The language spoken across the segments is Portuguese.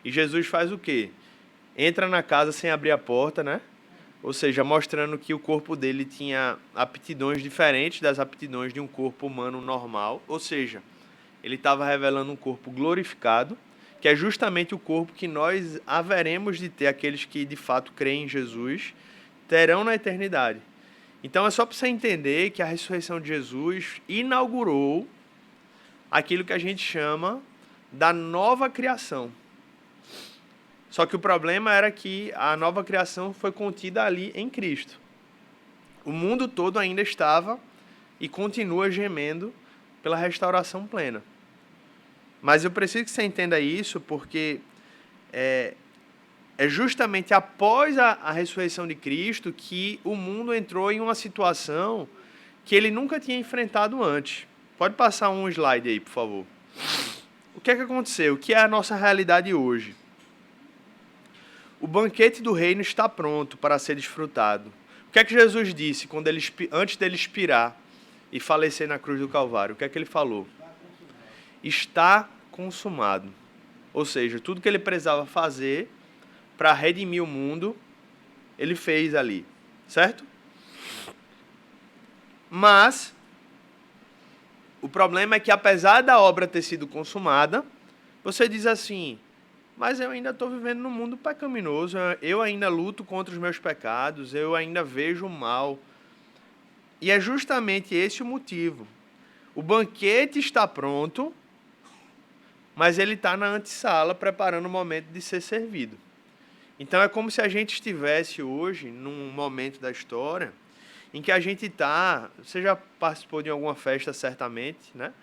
E Jesus faz o quê? Entra na casa sem abrir a porta, né? Ou seja, mostrando que o corpo dele tinha aptidões diferentes das aptidões de um corpo humano normal. Ou seja, ele estava revelando um corpo glorificado, que é justamente o corpo que nós haveremos de ter, aqueles que de fato creem em Jesus, terão na eternidade. Então é só para você entender que a ressurreição de Jesus inaugurou aquilo que a gente chama da nova criação. Só que o problema era que a nova criação foi contida ali em Cristo. O mundo todo ainda estava e continua gemendo pela restauração plena. Mas eu preciso que você entenda isso porque é justamente após a ressurreição de Cristo que o mundo entrou em uma situação que ele nunca tinha enfrentado antes. Pode passar um slide aí, por favor. O que é que aconteceu? O que é a nossa realidade hoje? O banquete do reino está pronto para ser desfrutado. O que é que Jesus disse quando antes dele expirar e falecer na cruz do Calvário? O que é que ele falou? Está consumado. Ou seja, tudo que ele precisava fazer para redimir o mundo, ele fez ali. Certo? Mas o problema é que apesar da obra ter sido consumada, você diz assim: mas eu ainda estou vivendo num mundo pecaminoso, eu ainda luto contra os meus pecados, eu ainda vejo o mal. E é justamente esse o motivo. O banquete está pronto, mas ele está na antessala, preparando o momento de ser servido. Então é como se a gente estivesse hoje num momento da história em que a gente está... Você já participou de alguma festa, certamente, né?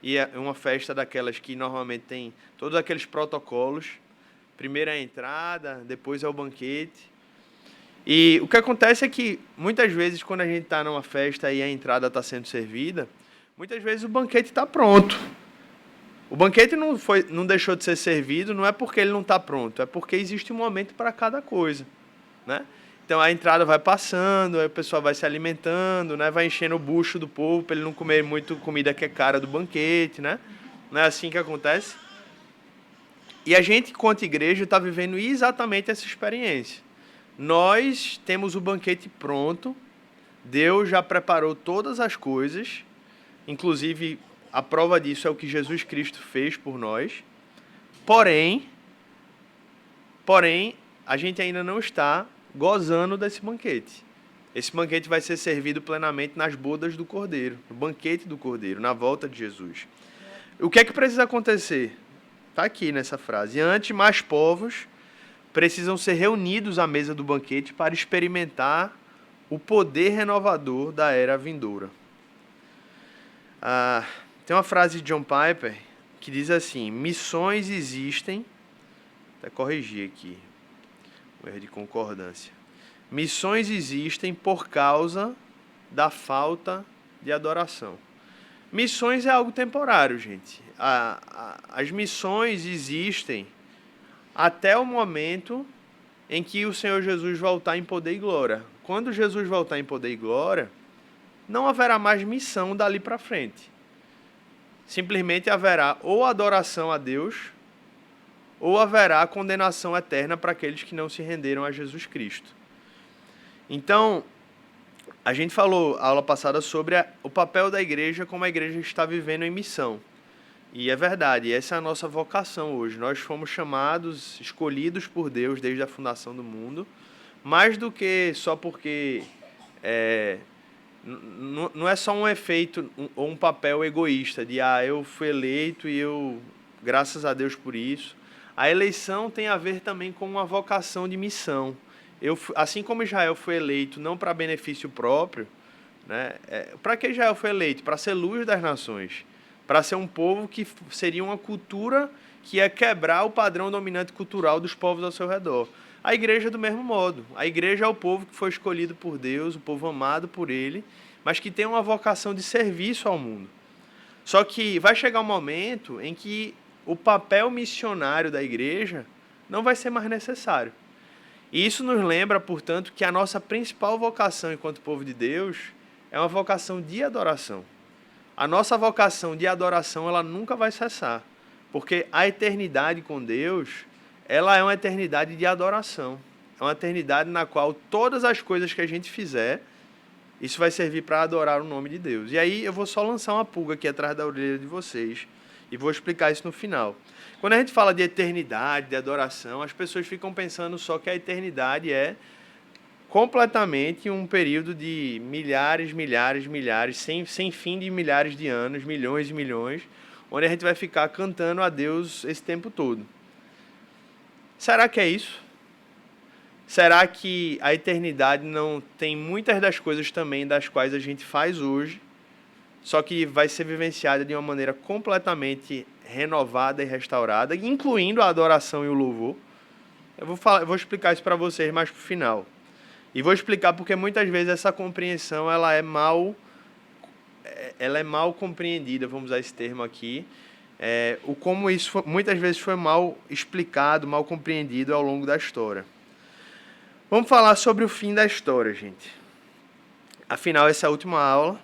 E é uma festa daquelas que normalmente tem todos aqueles protocolos. Primeiro é a entrada, depois é o banquete. E o que acontece é que, muitas vezes, quando a gente está numa festa e a entrada está sendo servida, muitas vezes o banquete está pronto. O banquete não deixou de ser servido, não é porque ele não está pronto, é porque existe um momento para cada coisa, né? Então a entrada vai passando, aí o pessoal vai se alimentando, né? Vai enchendo o bucho do povo para ele não comer muito comida que é cara do banquete, né? Não é assim que acontece? E a gente, enquanto igreja, está vivendo exatamente essa experiência. Nós temos o banquete pronto, Deus já preparou todas as coisas, inclusive a prova disso é o que Jesus Cristo fez por nós. Porém, a gente ainda não está gozando desse banquete. Esse banquete vai ser servido plenamente nas bodas do Cordeiro, no banquete do Cordeiro, na volta de Jesus. O que é que precisa acontecer? Está aqui nessa frase. Antes, mais povos precisam ser reunidos à mesa do banquete para experimentar o poder renovador da era vindoura. Tem uma frase de John Piper que diz assim: missões existem... Vou até corrigir aqui, um erro de concordância. Missões existem por causa da falta de adoração. Missões é algo temporário, gente. As missões existem até o momento em que o Senhor Jesus voltar em poder e glória. Quando Jesus voltar em poder e glória, não haverá mais missão dali para frente. Simplesmente haverá ou adoração a Deus, ou haverá condenação eterna para aqueles que não se renderam a Jesus Cristo. Então, a gente falou, a aula passada, sobre o papel da igreja, como a igreja está vivendo em missão. E é verdade, essa é a nossa vocação hoje. Nós fomos chamados, escolhidos por Deus desde a fundação do mundo, mais do que só porque... não é só um efeito ou um papel egoísta de eu fui eleito e eu, graças a Deus por isso. A eleição tem a ver também com uma vocação de missão. Assim como Israel foi eleito não para benefício próprio, né? Para que Israel foi eleito? Para ser luz das nações, para ser um povo que seria uma cultura que ia quebrar o padrão dominante cultural dos povos ao seu redor. A igreja do mesmo modo. A igreja é o povo que foi escolhido por Deus, o povo amado por Ele, mas que tem uma vocação de serviço ao mundo. Só que vai chegar um momento em que o papel missionário da igreja não vai ser mais necessário. E isso nos lembra, portanto, que a nossa principal vocação enquanto povo de Deus é uma vocação de adoração. A nossa vocação de adoração ela nunca vai cessar. Porque a eternidade com Deus, ela é uma eternidade de adoração. É uma eternidade na qual todas as coisas que a gente fizer, isso vai servir para adorar o nome de Deus. E aí eu vou só lançar uma pulga aqui atrás da orelha de vocês e vou explicar isso no final. Quando a gente fala de eternidade, de adoração, as pessoas ficam pensando só que a eternidade é completamente um período de milhares, sem fim de milhares de anos, milhões e milhões, onde a gente vai ficar cantando a Deus esse tempo todo. Será que é isso? Será que a eternidade não tem muitas das coisas também das quais a gente faz hoje, só que vai ser vivenciada de uma maneira completamente renovada e restaurada, incluindo a adoração e o louvor? Eu vou explicar isso para vocês mais pro final. E vou explicar porque muitas vezes essa compreensão ela é mal compreendida, vamos usar esse termo aqui, como isso muitas vezes foi mal explicado, mal compreendido ao longo da história. Vamos falar sobre o fim da história, gente. Afinal, essa é a última aula,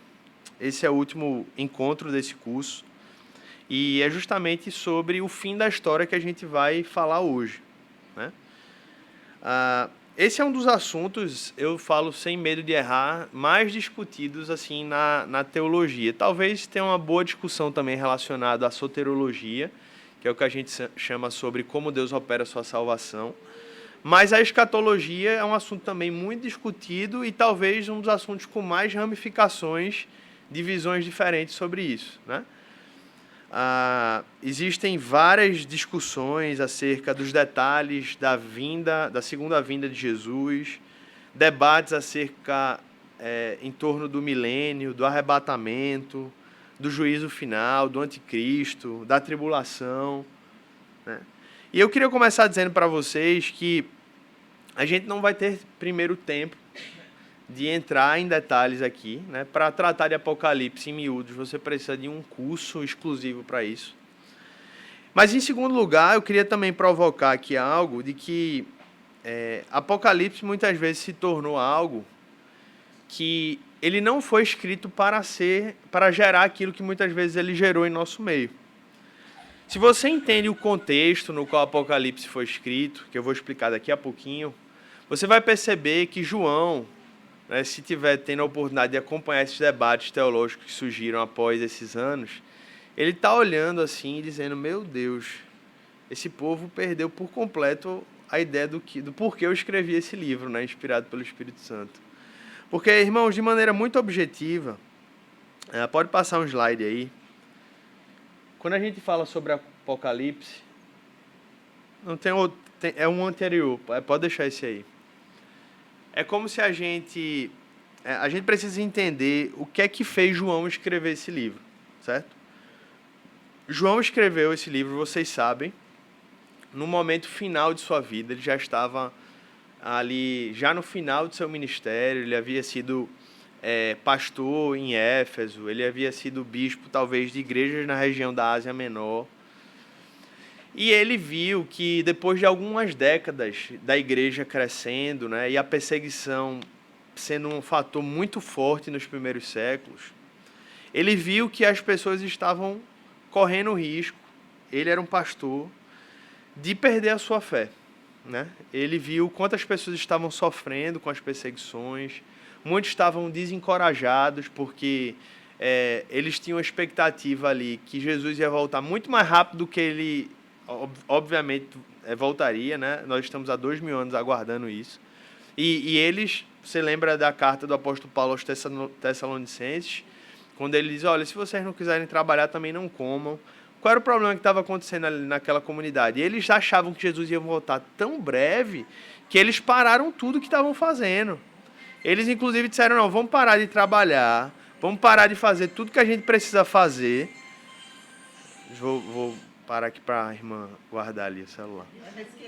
esse é o último encontro desse curso, e é justamente sobre o fim da história que a gente vai falar hoje, né? Esse é um dos assuntos, eu falo sem medo de errar, mais discutidos assim na teologia. Talvez tenha uma boa discussão também relacionada à soterologia, que é o que a gente chama sobre como Deus opera a sua salvação. Mas a escatologia é um assunto também muito discutido e talvez um dos assuntos com mais ramificações de visões diferentes sobre isso, né? Existem várias discussões acerca dos detalhes da segunda vinda de Jesus, debates acerca em torno do milênio, do arrebatamento, do juízo final, do anticristo, da tribulação, né? E eu queria começar dizendo para vocês que a gente não vai ter primeiro tempo de entrar em detalhes aqui, né? Para tratar de Apocalipse em miúdos, você precisa de um curso exclusivo para isso. Mas, em segundo lugar, eu queria também provocar aqui algo de que Apocalipse muitas vezes se tornou algo que ele não foi escrito para gerar aquilo que muitas vezes ele gerou em nosso meio. Se você entende o contexto no qual Apocalipse foi escrito, que eu vou explicar daqui a pouquinho, você vai perceber que João, né, se tiver tendo a oportunidade de acompanhar esses debates teológicos que surgiram após esses anos, ele está olhando assim e dizendo, meu Deus, esse povo perdeu por completo a ideia do porquê eu escrevi esse livro, né, inspirado pelo Espírito Santo. Porque, irmãos, de maneira muito objetiva, pode passar um slide aí. Quando a gente fala sobre Apocalipse, não tem outro, é um anterior, pode deixar esse aí. É como se a gente precisa entender o que é que fez João escrever esse livro, certo? João escreveu esse livro, vocês sabem, no momento final de sua vida. Ele já estava ali, já no final de seu ministério. Ele havia sido pastor em Éfeso, ele havia sido bispo, talvez, de igrejas na região da Ásia Menor. E ele viu que, depois de algumas décadas da igreja crescendo, né, e a perseguição sendo um fator muito forte nos primeiros séculos, ele viu que as pessoas estavam correndo risco, ele era um pastor, de perder a sua fé, né? Ele viu quantas pessoas estavam sofrendo com as perseguições, muitos estavam desencorajados porque eles tinham a expectativa ali que Jesus ia voltar muito mais rápido do que ele, obviamente, voltaria, né? Nós estamos há 2000 anos aguardando isso. E eles, você lembra da carta do apóstolo Paulo aos Tessalonicenses, quando ele diz, olha, se vocês não quiserem trabalhar, também não comam. Qual era o problema que estava acontecendo ali naquela comunidade? Eles achavam que Jesus ia voltar tão breve que eles pararam tudo que estavam fazendo. Eles, inclusive, disseram, não, vamos parar de trabalhar, vamos parar de fazer tudo que a gente precisa fazer. Vou parar aqui para a irmã guardar ali o celular.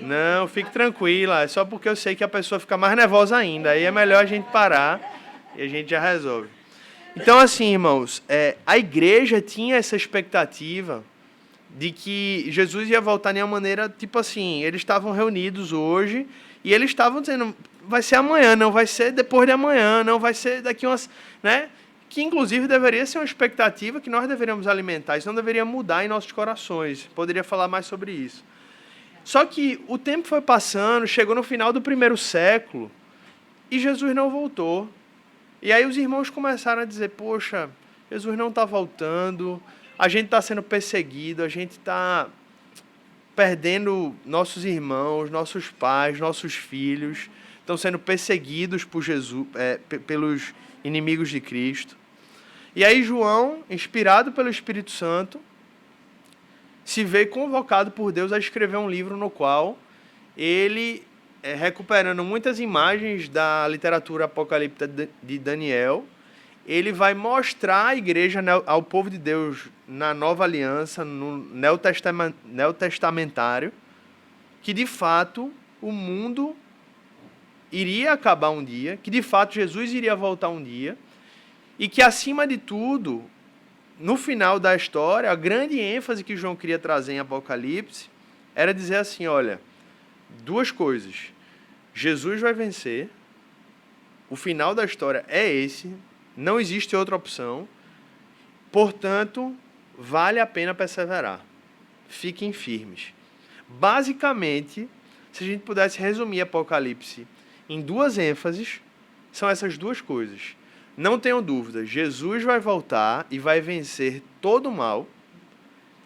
Não, fique tranquila, é só porque eu sei que a pessoa fica mais nervosa ainda. Aí é melhor a gente parar e a gente já resolve. Então, assim, irmãos, a igreja tinha essa expectativa de que Jesus ia voltar de uma maneira, tipo assim, eles estavam reunidos hoje e eles estavam dizendo, vai ser amanhã, não vai ser depois de amanhã, não vai ser daqui umas, né? que inclusive deveria ser uma expectativa que nós deveríamos alimentar, isso não deveria mudar em nossos corações. Poderia falar mais sobre isso. Só que o tempo foi passando, chegou no final do primeiro século e Jesus não voltou. E aí os irmãos começaram a dizer, poxa, Jesus não está voltando, a gente está sendo perseguido, a gente está perdendo nossos irmãos, nossos pais, nossos filhos, estão sendo perseguidos por Jesus, pelos inimigos de Cristo. E aí João, inspirado pelo Espírito Santo, se vê convocado por Deus a escrever um livro no qual ele, recuperando muitas imagens da literatura apocalíptica de Daniel, ele vai mostrar à igreja, ao povo de Deus, na Nova Aliança, no Neotestamentário, que de fato o mundo iria acabar um dia, que de fato Jesus iria voltar um dia, e que acima de tudo, no final da história, a grande ênfase que João queria trazer em Apocalipse era dizer assim, olha, duas coisas, Jesus vai vencer, o final da história é esse, não existe outra opção, portanto, vale a pena perseverar. Fiquem firmes. Basicamente, se a gente pudesse resumir Apocalipse em duas ênfases, são essas duas coisas. Não tenham dúvida, Jesus vai voltar e vai vencer todo o mal.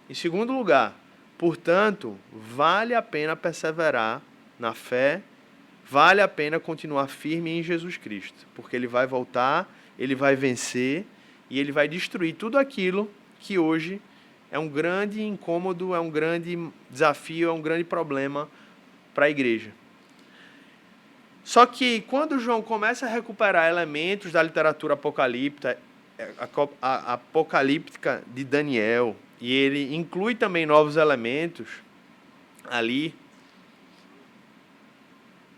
Em segundo lugar, portanto, vale a pena perseverar na fé, vale a pena continuar firme em Jesus Cristo, porque Ele vai voltar, Ele vai vencer e Ele vai destruir tudo aquilo que hoje é um grande incômodo, é um grande desafio, é um grande problema para a igreja. Só que quando João começa a recuperar elementos da literatura apocalíptica de Daniel, e ele inclui também novos elementos ali,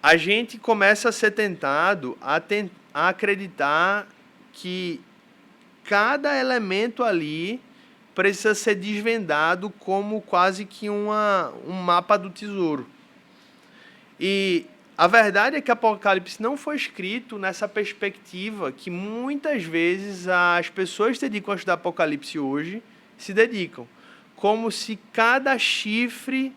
a gente começa a ser tentado a acreditar que cada elemento ali precisa ser desvendado como quase que um mapa do tesouro. E a verdade é que Apocalipse não foi escrito nessa perspectiva que muitas vezes as pessoas que se dedicam a estudar Apocalipse hoje se dedicam. Como se cada chifre,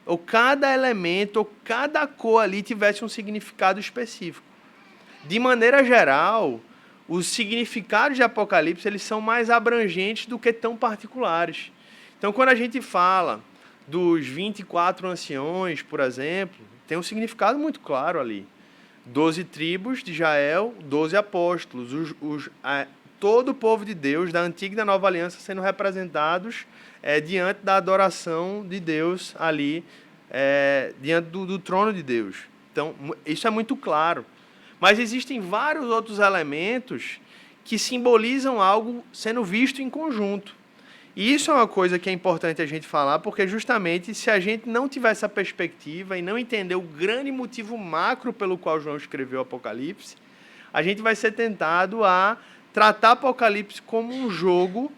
ou cada elemento, ou cada cor ali tivesse um significado específico. De maneira geral, os significados de Apocalipse eles são mais abrangentes do que tão particulares. Então, quando a gente fala dos 24 anciões, por exemplo, tem um significado muito claro ali. 12 tribos de Israel, 12 apóstolos, todo o povo de Deus, da antiga e da nova aliança, sendo representados diante da adoração de Deus ali, diante do trono de Deus. Então, isso é muito claro. Mas existem vários outros elementos que simbolizam algo sendo visto em conjunto. E isso é uma coisa que é importante a gente falar, porque justamente se a gente não tiver essa perspectiva e não entender o grande motivo macro pelo qual João escreveu o Apocalipse, a gente vai ser tentado a tratar Apocalipse como um jogo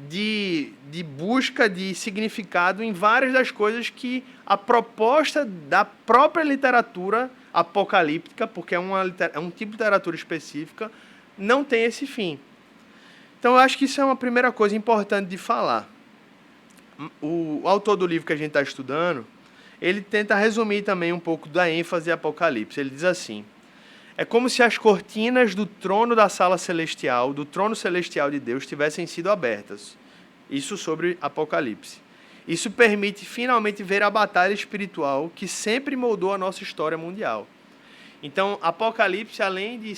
de busca de significado em várias das coisas que a proposta da própria literatura apocalíptica, porque é um tipo de literatura específica, não tem esse fim. Então, eu acho que isso é uma primeira coisa importante de falar. O autor do livro que a gente está estudando, ele tenta resumir também um pouco da ênfase de Apocalipse. Ele diz assim, é como se as cortinas do trono da sala celestial, do trono celestial de Deus, tivessem sido abertas. Isso sobre Apocalipse. Isso permite finalmente ver a batalha espiritual que sempre moldou a nossa história mundial. Então, Apocalipse, além de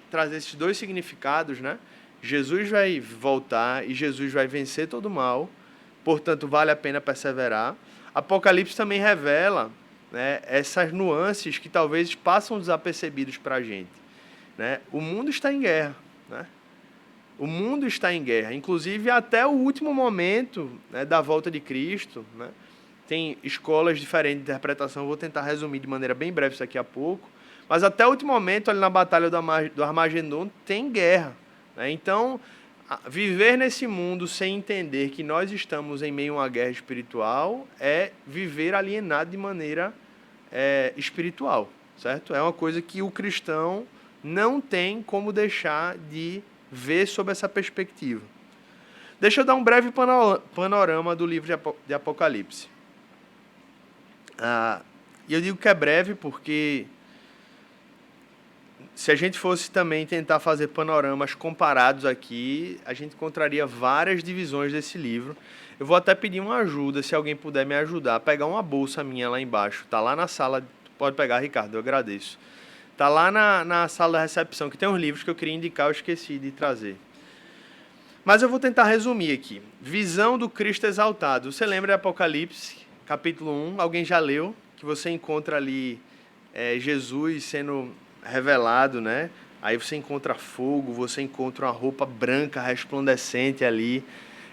trazer esses dois significados, né? Jesus vai voltar e Jesus vai vencer todo o mal, portanto, vale a pena perseverar. Apocalipse também revela, né, essas nuances que talvez passam desapercebidos para a gente. Né? O mundo está em guerra. Né? O mundo está em guerra, inclusive até o último momento, né, da volta de Cristo. Né? Tem escolas diferentes de interpretação, vou tentar resumir de maneira bem breve isso daqui a pouco, mas até o último momento, ali na batalha do Armagedon, tem guerra. Então, viver nesse mundo sem entender que nós estamos em meio a uma guerra espiritual é viver alienado de maneira espiritual, certo? É uma coisa que o cristão não tem como deixar de ver sob essa perspectiva. Deixa eu dar um breve panorama do livro de Apocalipse. E eu digo que é breve porque se a gente fosse também tentar fazer panoramas comparados aqui, a gente encontraria várias divisões desse livro. Eu vou até pedir uma ajuda, se alguém puder me ajudar, a pegar uma bolsa minha lá embaixo. Está lá na sala, pode pegar, Ricardo, eu agradeço. Está lá na sala da recepção, que tem uns livros que eu queria indicar, eu esqueci de trazer. Mas eu vou tentar resumir aqui. Visão do Cristo exaltado. Você lembra de Apocalipse, capítulo 1? Alguém já leu? Que você encontra ali Jesus sendo revelado, né? Aí você encontra fogo, você encontra uma roupa branca resplandecente ali.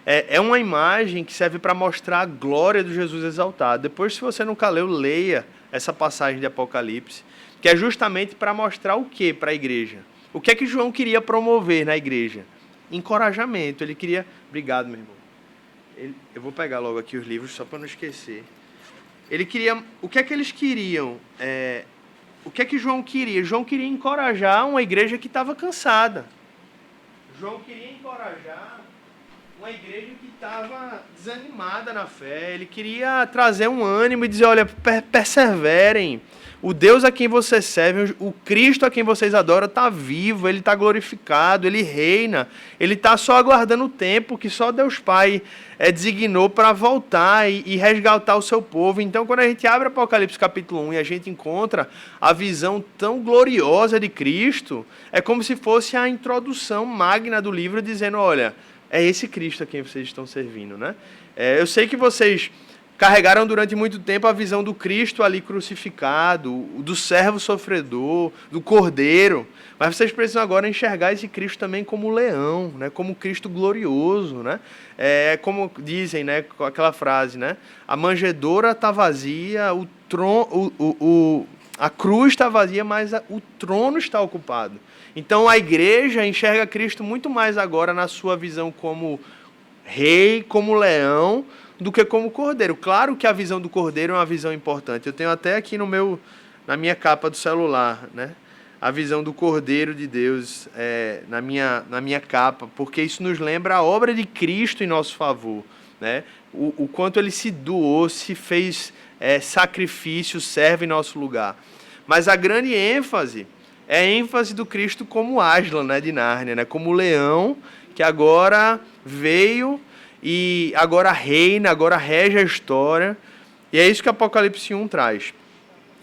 É uma imagem que serve para mostrar a glória do Jesus exaltado. Depois, se você nunca leu, leia essa passagem de Apocalipse, que é justamente para mostrar o que para a igreja? O que é que João queria promover na igreja? Encorajamento. Ele queria... Obrigado, meu irmão. Eu vou pegar logo aqui os livros, só para não esquecer. Ele queria... O que é que eles queriam? O que é que João queria? João queria encorajar uma igreja que estava cansada. João queria encorajar uma igreja que estava desanimada na fé. Ele queria trazer um ânimo e dizer, olha, perseverem. O Deus a quem vocês servem, o Cristo a quem vocês adoram está vivo, Ele está glorificado, Ele reina. Ele está só aguardando o tempo que só Deus Pai designou para voltar e resgatar o seu povo. Então, quando a gente abre Apocalipse capítulo 1 e a gente encontra a visão tão gloriosa de Cristo, é como se fosse a introdução magna do livro dizendo, olha, é esse Cristo a quem vocês estão servindo, né? Eu sei que vocês carregaram durante muito tempo a visão do Cristo ali crucificado, do servo sofredor, do cordeiro, mas vocês precisam agora enxergar esse Cristo também como leão, né? Como Cristo glorioso, né? Como dizem, né? Com aquela frase, né? A manjedoura está vazia, a cruz está vazia, mas o trono está ocupado. Então a igreja enxerga Cristo muito mais agora na sua visão como rei, como leão, do que como cordeiro. Claro que a visão do cordeiro é uma visão importante. Eu tenho até aqui na minha capa do celular, né? A visão do Cordeiro de Deus na minha capa, porque isso nos lembra a obra de Cristo em nosso favor, né? O quanto ele se doou, se fez sacrifício, serve em nosso lugar. Mas a grande ênfase é a ênfase do Cristo como Aslan, né, de Nárnia, né? Como leão que agora veio e agora reina, agora rege a história. E é isso que Apocalipse 1 traz.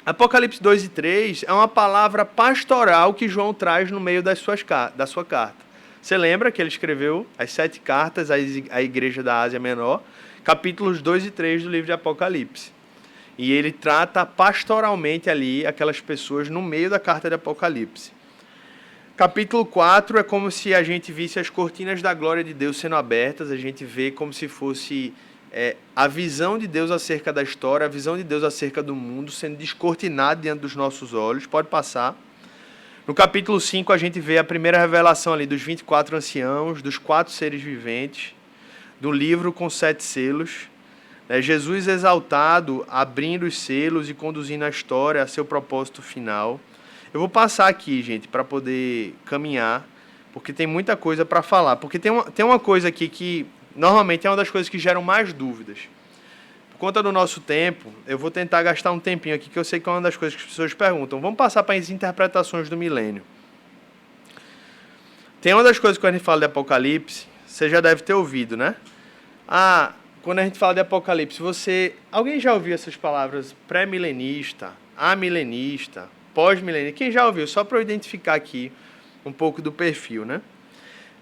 Apocalipse 2 e 3 é uma palavra pastoral que João traz no meio da sua carta. Você lembra que ele escreveu as 7 cartas à igreja da Ásia Menor, capítulos 2 e 3 do livro de Apocalipse. E ele trata pastoralmente ali aquelas pessoas no meio da carta de Apocalipse. Capítulo 4 é como se a gente visse as cortinas da glória de Deus sendo abertas, a gente vê como se fosse a visão de Deus acerca da história, a visão de Deus acerca do mundo sendo descortinada diante dos nossos olhos. Pode passar. No capítulo 5 a gente vê a primeira revelação ali dos 24 anciãos, dos 4 seres viventes, do livro com 7 selos. Jesus exaltado, abrindo os selos e conduzindo a história a seu propósito final. Eu vou passar aqui, gente, para poder caminhar, porque tem muita coisa para falar. Porque tem uma coisa aqui que normalmente é uma das coisas que geram mais dúvidas. Por conta do nosso tempo, eu vou tentar gastar um tempinho aqui, que eu sei que é uma das coisas que as pessoas perguntam. Vamos passar para as interpretações do milênio. Tem uma das coisas que quando a gente fala de Apocalipse, você já deve ter ouvido, né? Quando a gente fala de Apocalipse, alguém já ouviu essas palavras pré-milenista, amilenista, pós-milenista? Quem já ouviu? Só para eu identificar aqui um pouco do perfil, né?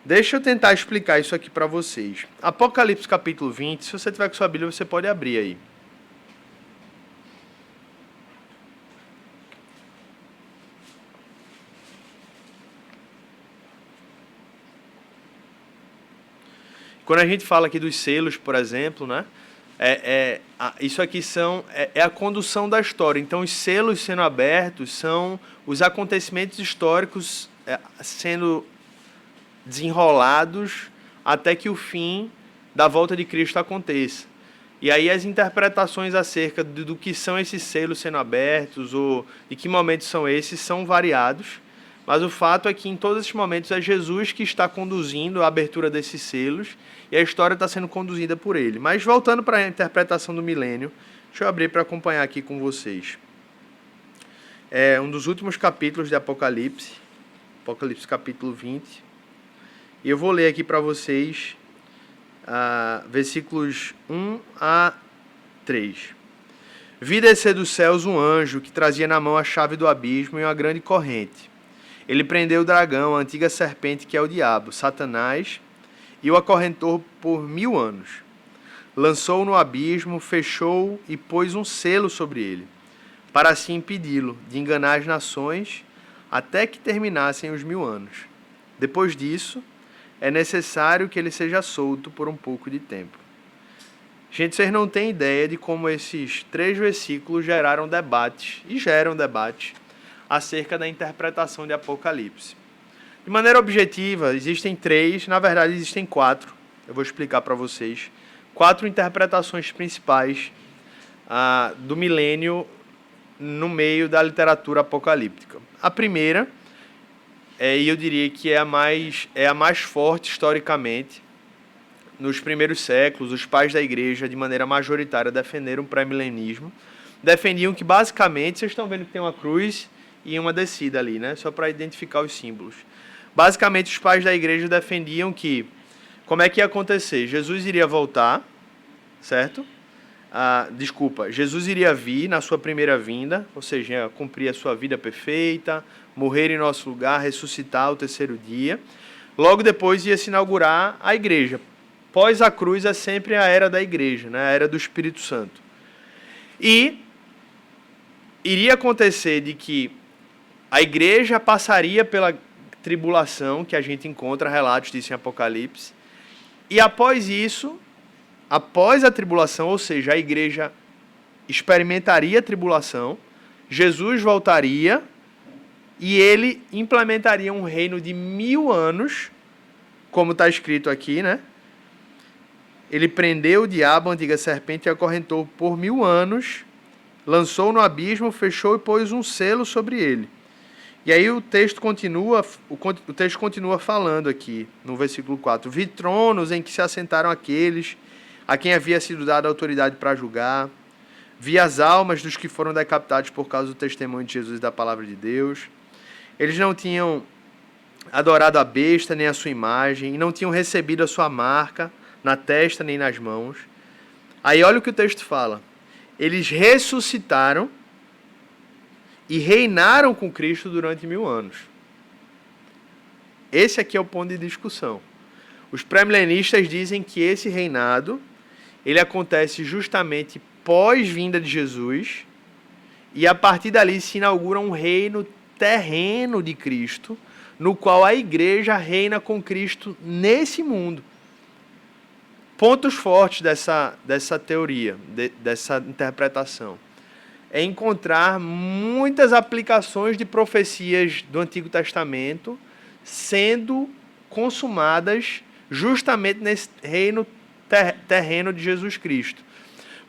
Deixa eu tentar explicar isso aqui para vocês. Apocalipse capítulo 20, se você tiver com sua Bíblia, você pode abrir aí. Quando a gente fala aqui dos selos, por exemplo, né? Isso aqui é a condução da história. Então, os selos sendo abertos são os acontecimentos históricos sendo desenrolados até que o fim da volta de Cristo aconteça. E aí as interpretações acerca do que são esses selos sendo abertos ou de que momentos são esses são variados. Mas o fato é que em todos esses momentos é Jesus que está conduzindo a abertura desses selos e a história está sendo conduzida por ele. Mas voltando para a interpretação do milênio, deixa eu abrir para acompanhar aqui com vocês. É um dos últimos capítulos de Apocalipse, Apocalipse capítulo 20. E eu vou ler aqui para vocês versículos 1 a 3. Vi descer dos céus um anjo que trazia na mão a chave do abismo e uma grande corrente. Ele prendeu o dragão, a antiga serpente que é o diabo, Satanás, e o acorrentou por 1000 anos. Lançou-o no abismo, fechou-o e pôs um selo sobre ele, para assim impedi-lo de enganar as nações até que terminassem os 1000 anos. Depois disso, é necessário que ele seja solto por um pouco de tempo. Gente, vocês não têm ideia de como esses 3 versículos geraram debates, e geram debates, acerca da interpretação de Apocalipse. De maneira objetiva, existem 3, na verdade existem 4, eu vou explicar para vocês, 4 interpretações principais do milênio no meio da literatura apocalíptica. A primeira, e eu diria que é a mais forte historicamente. Nos primeiros séculos, os pais da igreja, de maneira majoritária, defenderam o pré-milenismo. Defendiam que, basicamente, vocês estão vendo que tem uma cruz e uma descida ali, né? Só para identificar os símbolos. Basicamente, os pais da igreja defendiam que, como é que ia acontecer? Jesus iria voltar, certo? Jesus iria vir na sua primeira vinda, ou seja, cumprir a sua vida perfeita, morrer em nosso lugar, ressuscitar ao terceiro dia. Logo depois ia se inaugurar a igreja. Pós a cruz é sempre a era da igreja, né? A era do Espírito Santo. E iria acontecer de que a igreja passaria pela tribulação, que a gente encontra relatos disso em Apocalipse, e após isso, após a tribulação, ou seja, a igreja experimentaria a tribulação, Jesus voltaria e ele implementaria um reino de 1000 anos, como está escrito aqui, né? Ele prendeu o diabo, a antiga serpente, e acorrentou por 1000 anos, lançou no abismo, fechou e pôs um selo sobre ele. E aí o texto continua falando aqui, no versículo 4. Vi tronos em que se assentaram aqueles a quem havia sido dada autoridade para julgar. Vi as almas dos que foram decapitados por causa do testemunho de Jesus e da palavra de Deus. Eles não tinham adorado a besta nem a sua imagem, e não tinham recebido a sua marca na testa nem nas mãos. Aí olha o que o texto fala. Eles ressuscitaram e reinaram com Cristo durante 1000 anos. Esse aqui é o ponto de discussão. Os pré-milenistas dizem que esse reinado ele acontece justamente pós-vinda de Jesus e a partir dali se inaugura um reino terreno de Cristo, no qual a igreja reina com Cristo nesse mundo. Pontos fortes dessa teoria, dessa interpretação, é encontrar muitas aplicações de profecias do Antigo Testamento sendo consumadas justamente nesse reino terreno de Jesus Cristo.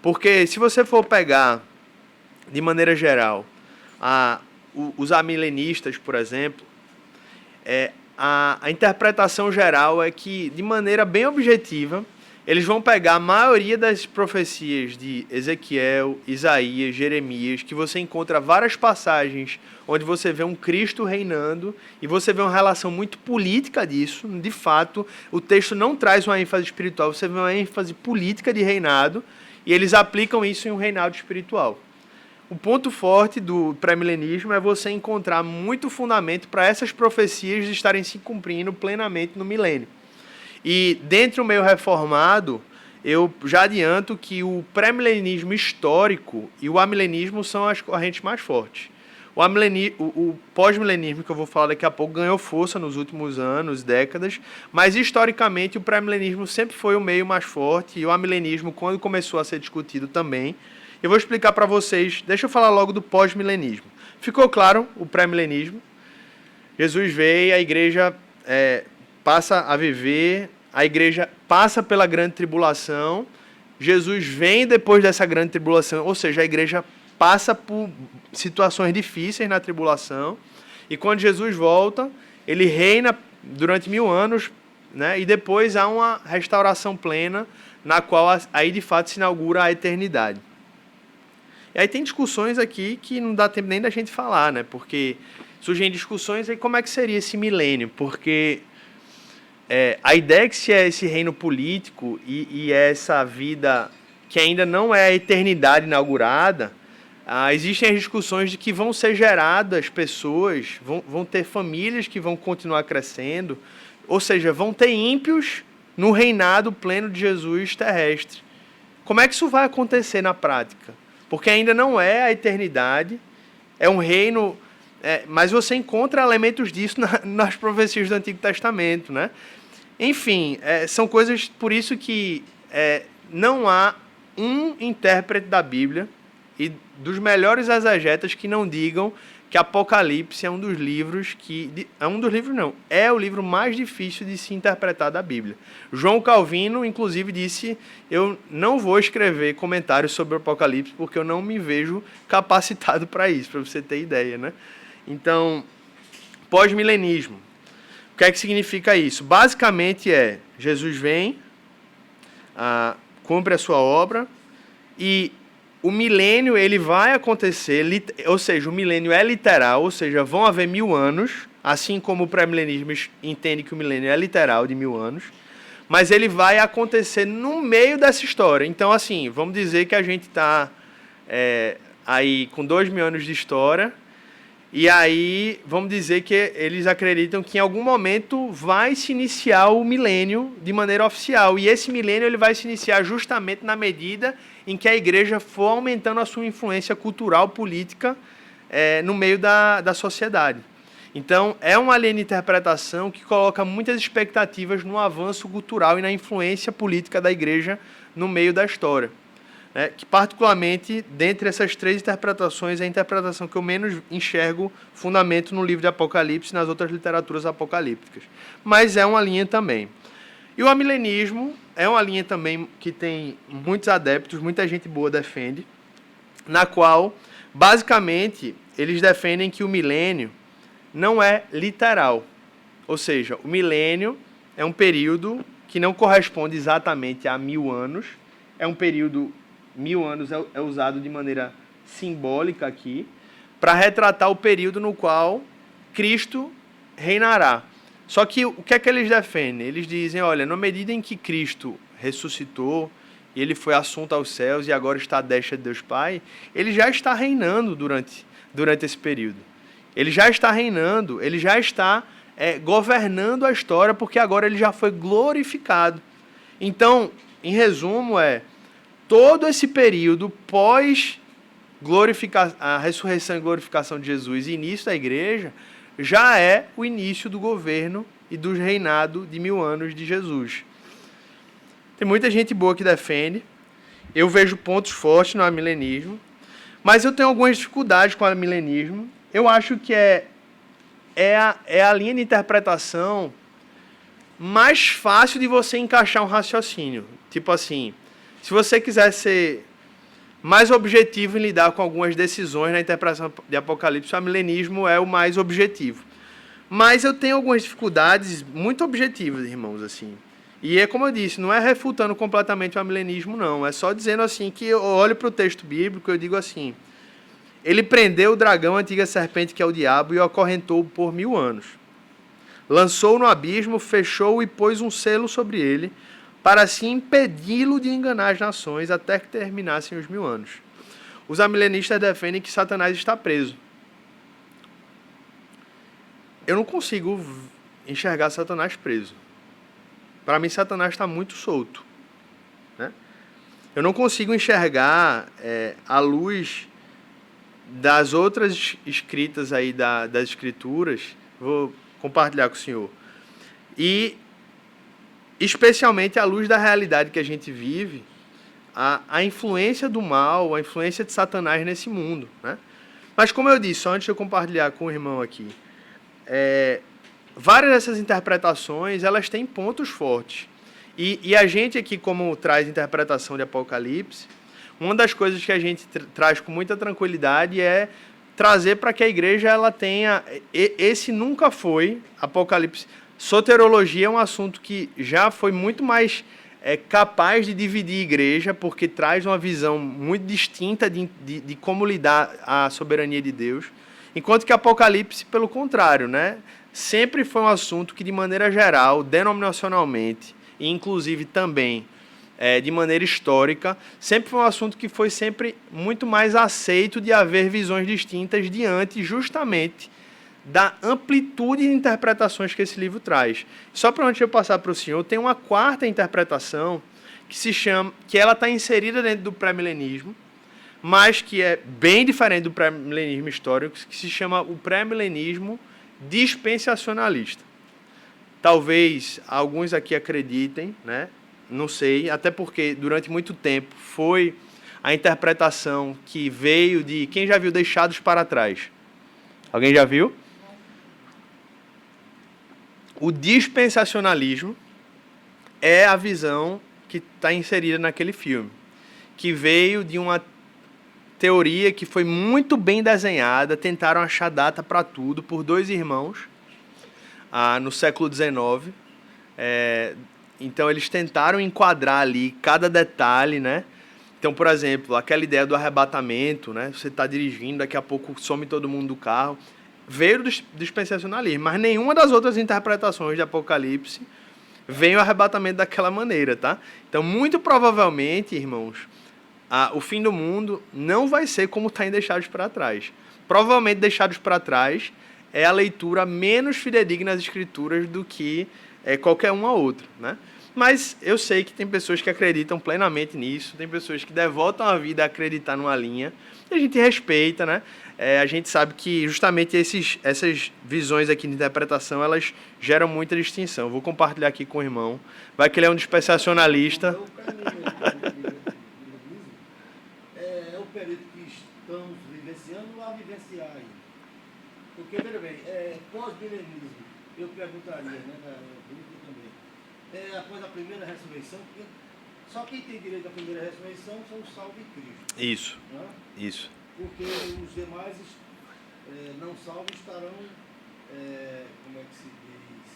Porque se você for pegar, de maneira geral, os amilenistas, por exemplo, a interpretação geral é que, de maneira bem objetiva, eles vão pegar a maioria das profecias de Ezequiel, Isaías, Jeremias, que você encontra várias passagens onde você vê um Cristo reinando e você vê uma relação muito política disso. De fato, o texto não traz uma ênfase espiritual, você vê uma ênfase política de reinado e eles aplicam isso em um reinado espiritual. O ponto forte do pré-milenismo é você encontrar muito fundamento para essas profecias estarem se cumprindo plenamente no milênio. E dentro do meio reformado, eu já adianto que o pré-milenismo histórico e o amilenismo são as correntes mais fortes. O pós-milenismo, que eu vou falar daqui a pouco, ganhou força nos últimos anos, décadas, mas historicamente o pré-milenismo sempre foi o meio mais forte e o amilenismo, quando começou a ser discutido também. Eu vou explicar para vocês, deixa eu falar logo do pós-milenismo. Ficou claro o pré-milenismo? Jesus veio, a igreja passa a viver, a igreja passa pela grande tribulação, Jesus vem depois dessa grande tribulação, ou seja, a igreja passa por situações difíceis na tribulação, E quando Jesus volta, ele reina durante 1000 anos, né? E depois há uma restauração plena, na qual aí de fato se inaugura a eternidade. E aí tem discussões aqui que não dá tempo nem da gente falar, né? Porque surgem discussões aí como é que seria esse milênio, porque a ideia que se é esse reino político e essa vida que ainda não é a eternidade inaugurada, existem as discussões de que vão ser geradas pessoas, vão ter famílias que vão continuar crescendo, ou seja, vão ter ímpios no reinado pleno de Jesus terrestre. Como é que isso vai acontecer na prática? Porque ainda não é a eternidade, é um reino, mas você encontra elementos disso nas profecias do Antigo Testamento, né? Enfim, são coisas, por isso que não há um intérprete da Bíblia e dos melhores exegetas que não digam que Apocalipse é um dos livros é o livro mais difícil de se interpretar da Bíblia. João Calvino, inclusive, disse: eu não vou escrever comentários sobre o Apocalipse porque eu não me vejo capacitado para isso, para você ter ideia, né? Então, pós-milenismo. O que é que significa isso? Basicamente Jesus vem, cumpre a sua obra e o milênio ele vai acontecer, ou seja, o milênio é literal, ou seja, vão haver 1000 anos, assim como o pré-milenismo entende que o milênio é literal de 1000 anos, mas ele vai acontecer no meio dessa história. Então, assim, vamos dizer que a gente está aí com 2000 anos de história, e aí vamos dizer que eles acreditam que em algum momento vai se iniciar o milênio de maneira oficial, e esse milênio ele vai se iniciar justamente na medida em que a igreja for aumentando a sua influência cultural, política, no meio da sociedade. Então, é uma linha de interpretação que coloca muitas expectativas no avanço cultural e na influência política da igreja no meio da história. Que, particularmente, dentre essas três interpretações, é a interpretação que eu menos enxergo fundamento no livro de Apocalipse e nas outras literaturas apocalípticas. Mas é uma linha também. E o amilenismo é uma linha também que tem muitos adeptos, muita gente boa defende, na qual, basicamente, eles defendem que o milênio não é literal. Ou seja, o milênio é um período que não corresponde exatamente a 1000 anos, é um período, 1000 anos é usado de maneira simbólica aqui, para retratar o período no qual Cristo reinará. Só que o que é que eles defendem? Eles dizem, olha, na medida em que Cristo ressuscitou, e ele foi assunto aos céus e agora está à destra de Deus Pai, ele já está reinando durante esse período. Ele já está reinando, ele já está governando a história, porque agora ele já foi glorificado. Então, em resumo, todo esse período pós a ressurreição e glorificação de Jesus e início da igreja, já é o início do governo e do reinado de 1000 anos de Jesus. Tem muita gente boa que defende. Eu vejo pontos fortes no amilenismo, mas eu tenho algumas dificuldades com o amilenismo. Eu acho que é a linha de interpretação mais fácil de você encaixar um raciocínio. Tipo assim, se você quiser ser mais objetivo em lidar com algumas decisões na interpretação de Apocalipse, o amilenismo é o mais objetivo. Mas eu tenho algumas dificuldades muito objetivas, irmãos, assim. E é como eu disse, não é refutando completamente o amilenismo, não. É só dizendo assim que eu olho para o texto bíblico e eu digo assim: ele prendeu o dragão, a antiga serpente, que é o diabo, e o acorrentou por 1000 anos. Lançou-o no abismo, fechou-o e pôs um selo sobre ele, para assim impedi-lo de enganar as nações até que terminassem os 1000 anos. Os amilenistas defendem que Satanás está preso. Eu não consigo enxergar Satanás preso. Para mim, Satanás está muito solto, né? Eu não consigo enxergar à luz das outras escritas aí das escrituras. Vou compartilhar com o senhor. E especialmente à luz da realidade que a gente vive, a influência do mal, a influência de Satanás nesse mundo, né? Mas como eu disse, só antes de eu compartilhar com o irmão aqui, várias dessas interpretações, elas têm pontos fortes. E a gente aqui, como traz interpretação de Apocalipse, uma das coisas que a gente traz com muita tranquilidade é trazer para que a igreja ela tenha... Esse nunca foi, Apocalipse. Soterologia é um assunto que já foi muito mais capaz de dividir a igreja, porque traz uma visão muito distinta de como lidar a soberania de Deus, enquanto que Apocalipse, pelo contrário, né? Sempre foi um assunto que, de maneira geral, denominacionalmente, e inclusive também de maneira histórica, sempre foi um assunto que foi sempre muito mais aceito de haver visões distintas diante justamente da amplitude de interpretações que esse livro traz. Só para antes de eu passar para o senhor, tem uma quarta interpretação que se chama, que ela está inserida dentro do pré-milenismo, mas que é bem diferente do pré-milenismo histórico, que se chama o pré-milenismo dispensacionalista. Talvez alguns aqui acreditem, né? Não sei, até porque durante muito tempo foi a interpretação que veio de... Quem já viu Deixados para Trás? Alguém já viu? O dispensacionalismo é a visão que está inserida naquele filme, que veio de uma teoria que foi muito bem desenhada, tentaram achar data para tudo, por dois irmãos, no século XIX. Então, eles tentaram enquadrar ali cada detalhe, né? Então, por exemplo, aquela ideia do arrebatamento, né? Você está dirigindo, daqui a pouco some todo mundo do carro. Veio do dispensacionalismo, mas nenhuma das outras interpretações de Apocalipse vem o arrebatamento daquela maneira, tá? Então, muito provavelmente, irmãos, o fim do mundo não vai ser como está em Deixados para Trás. Provavelmente, Deixados para Trás é a leitura menos fidedigna das Escrituras do que qualquer uma outra, né? Mas eu sei que tem pessoas que acreditam plenamente nisso, tem pessoas que devotam a vida a acreditar numa linha, e a gente respeita, né? A gente sabe que justamente essas visões aqui de interpretação, elas geram muita distinção. Vou compartilhar aqui com o irmão. Vai que ele é um dispensacionalista. É o período que estamos vivenciando ou a vivenciar aí? Porque, veja bem, pós-milenismo, eu perguntaria, né, também, após a primeira ressurreição, porque só quem tem direito à primeira ressurreição são os salvos em Cristo. Isso, né? Isso. Porque os demais não salvos estarão, como é que se diz,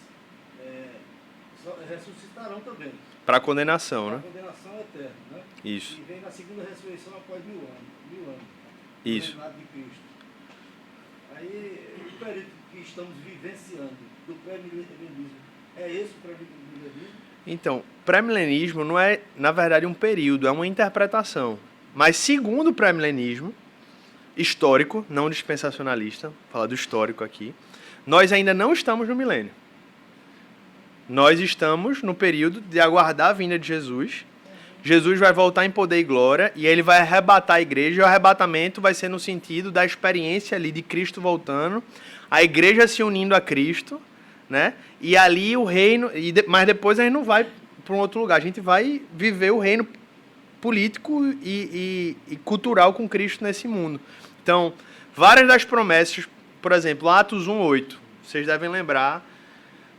ressuscitarão também. Para condenação, né? Para condenação eterna, né? Isso. E vem na segunda ressurreição após 1000 anos. Isso. No reinado de Cristo. Aí, o período que estamos vivenciando do pré-milenismo, é esse o pré-milenismo? Então, pré-milenismo não é, na verdade, um período, é uma interpretação. Mas segundo o pré-milenismo, histórico, não dispensacionalista, vou falar do histórico aqui, nós ainda não estamos no milênio. Nós estamos no período de aguardar a vinda de Jesus. Jesus vai voltar em poder e glória, e ele vai arrebatar a igreja, e o arrebatamento vai ser no sentido da experiência ali de Cristo voltando, a igreja se unindo a Cristo, né? E ali o reino, mas depois a gente não vai para um outro lugar, a gente vai viver o reino político e cultural com Cristo nesse mundo. Então, várias das promessas, por exemplo, Atos 1:8, vocês devem lembrar,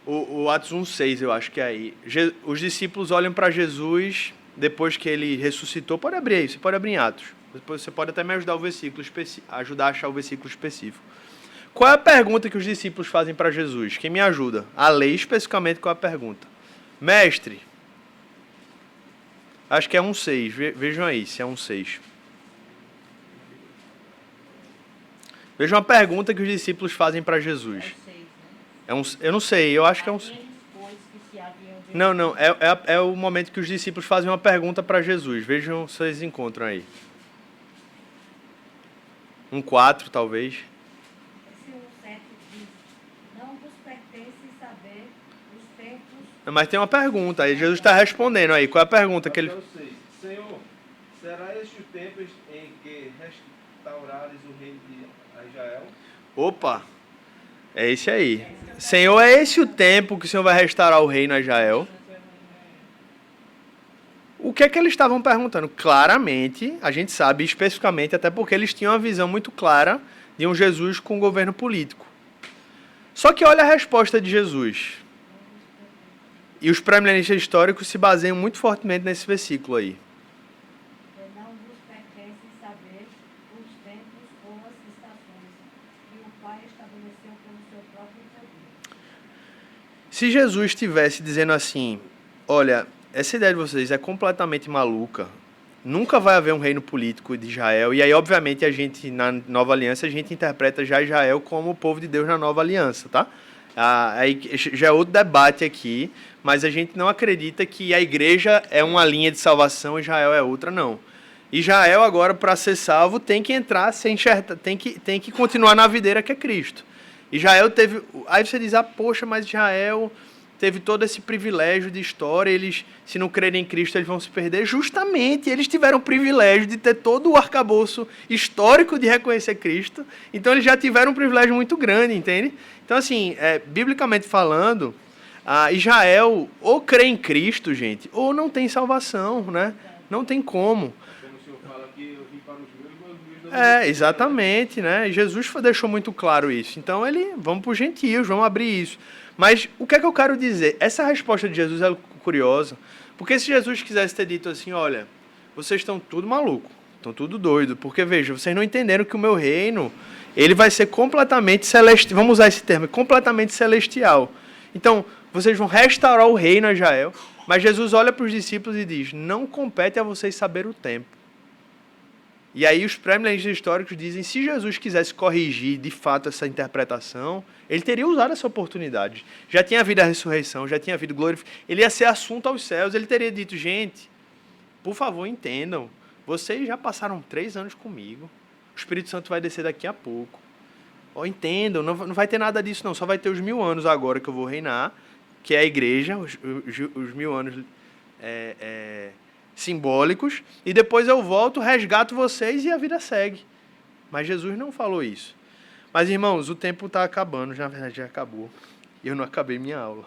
o Atos 1:6, eu acho que é aí. Os discípulos olham para Jesus depois que ele ressuscitou. Pode abrir aí, você pode abrir em Atos. Depois você pode até me ajudar ajudar a achar o versículo específico. Qual é a pergunta que os discípulos fazem para Jesus? Quem me ajuda a ler especificamente qual é a pergunta? Mestre, acho que é 1:6. Vejam aí se é 1:6. Vejam a pergunta que os discípulos fazem para Jesus. Eu não sei, eu acho que é um... Não, é o momento que os discípulos fazem uma pergunta para Jesus. Vejam se vocês encontram aí. 1:4, talvez. Esse 1:7 diz, não vos pertence saber os tempos... Mas tem uma pergunta aí, Jesus está respondendo aí. Qual é a pergunta que ele... Senhor, será este o tempo em que restaurares o reino de Israel? Opa, é esse aí. Senhor, é esse o tempo que o Senhor vai restaurar o reino a Israel? O que é que eles estavam perguntando? Claramente, a gente sabe especificamente, até porque eles tinham uma visão muito clara de um Jesus com governo político. Só que olha a resposta de Jesus. E os pré-milenistas históricos se baseiam muito fortemente nesse versículo aí. Não vos pertence saber os tempos ou as estações Pai estabeleceu como seu próprio poder. Se Jesus estivesse dizendo assim, olha, essa ideia de vocês é completamente maluca, nunca vai haver um reino político de Israel, e aí, obviamente, a gente, na Nova Aliança, a gente interpreta já Israel como o povo de Deus na Nova Aliança, tá? Aí já é outro debate aqui, mas a gente não acredita que a igreja é uma linha de salvação e Israel é outra, não. Israel, agora, para ser salvo, tem que entrar, tem que continuar na videira que é Cristo. Israel teve... Aí você diz, poxa, mas Israel teve todo esse privilégio de história, eles, se não crerem em Cristo, eles vão se perder. Justamente, eles tiveram o privilégio de ter todo o arcabouço histórico de reconhecer Cristo. Então, eles já tiveram um privilégio muito grande, entende? Então, assim, biblicamente falando, Israel ou crê em Cristo, gente, ou não tem salvação, né? Não tem como. Como o senhor fala aqui, eu vim para os meus, mas os meus não... Exatamente, né? Jesus deixou muito claro isso. Então, vamos para os gentios, vamos abrir isso. Mas o que é que eu quero dizer? Essa resposta de Jesus é curiosa, porque se Jesus quisesse ter dito assim, olha, vocês estão tudo maluco, estão tudo doido, porque veja, vocês não entenderam que o meu reino, ele vai ser completamente celestial, vamos usar esse termo, completamente celestial. Então, vocês vão restaurar o reino a Israel, mas Jesus olha para os discípulos e diz, não compete a vocês saber o tempo. E aí os pré-milenistas históricos dizem, se Jesus quisesse corrigir de fato essa interpretação, ele teria usado essa oportunidade. Já tinha havido a ressurreição, já tinha havido glorificação, ele ia ser assunto aos céus, ele teria dito, gente, por favor, entendam, vocês já passaram 3 anos comigo, o Espírito Santo vai descer daqui a pouco. Entendam, não vai ter nada disso não, só vai ter os 1000 anos agora que eu vou reinar, que é a igreja, os 1000 anos simbólicos, e depois eu volto, resgato vocês e a vida segue. Mas Jesus não falou isso. Mas, irmãos, o tempo está acabando, já, na verdade já acabou. E eu não acabei minha aula.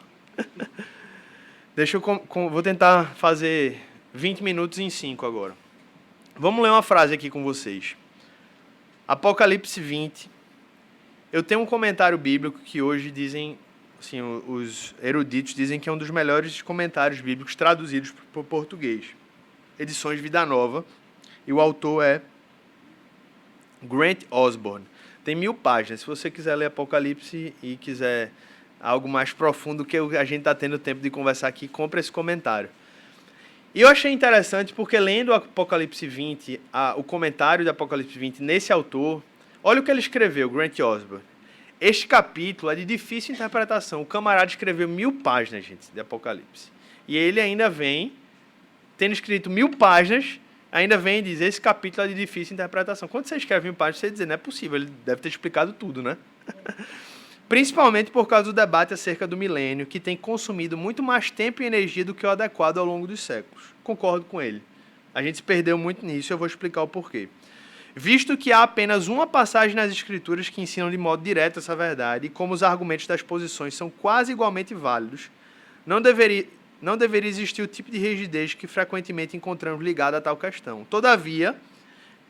Vou tentar fazer 20 minutos em 5 agora. Vamos ler uma frase aqui com vocês. Apocalipse 20. Eu tenho um comentário bíblico que hoje dizem, assim, os eruditos dizem que é um dos melhores comentários bíblicos traduzidos para o português. Edições Vida Nova, e o autor é Grant Osborne. Tem 1000 páginas. Se você quiser ler Apocalipse e quiser algo mais profundo que a gente está tendo tempo de conversar aqui, compre esse comentário. E eu achei interessante porque lendo Apocalipse 20, o comentário de Apocalipse 20 nesse autor, olha o que ele escreveu, Grant Osborne. Este capítulo é de difícil interpretação. O camarada escreveu 1000 páginas, gente, de Apocalipse. E ele ainda vem, tendo escrito 1000 páginas, ainda vem e diz, esse capítulo é de difícil interpretação. Quando você escreve 1000 páginas, você diz, não é possível, ele deve ter explicado tudo, né? Principalmente por causa do debate acerca do milênio, que tem consumido muito mais tempo e energia do que o adequado ao longo dos séculos. Concordo com ele. A gente se perdeu muito nisso e eu vou explicar o porquê. Visto que há apenas uma passagem nas Escrituras que ensinam de modo direto essa verdade, e como os argumentos das posições são quase igualmente válidos, não deveria existir o tipo de rigidez que frequentemente encontramos ligado a tal questão. Todavia,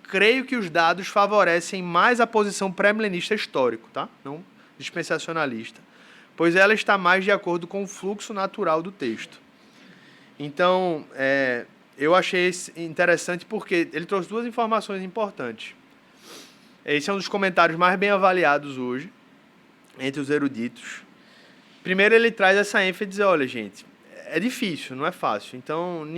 creio que os dados favorecem mais a posição pré-milenista histórico, tá? Não dispensacionalista, pois ela está mais de acordo com o fluxo natural do texto. Então, eu achei interessante porque ele trouxe 2 informações importantes. Esse é um dos comentários mais bem avaliados hoje, entre os eruditos. Primeiro, ele traz essa ênfase de dizer, olha, gente, é difícil, não é fácil. Então,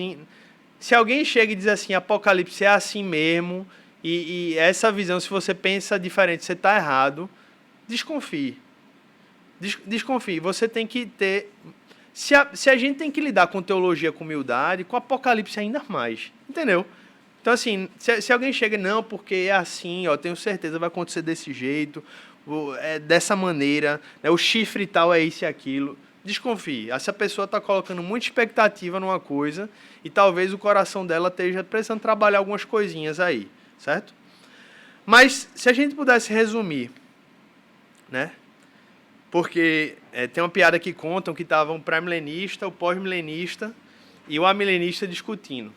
se alguém chega e diz assim, Apocalipse é assim mesmo, e essa visão, se você pensa diferente, você está errado, desconfie. Desconfie. Você tem que ter... Se a gente tem que lidar com teologia com humildade, com Apocalipse ainda mais. Entendeu? Então, assim, se alguém chega, não, porque é assim, ó, tenho certeza, vai acontecer desse jeito, dessa maneira, né, o chifre tal é isso e aquilo, desconfie. Essa pessoa está colocando muita expectativa numa coisa e talvez o coração dela esteja precisando trabalhar algumas coisinhas aí, certo? Mas, se a gente pudesse resumir, né? Porque tem uma piada que contam que estavam o pré-milenista, o pós-milenista e o amilenista discutindo.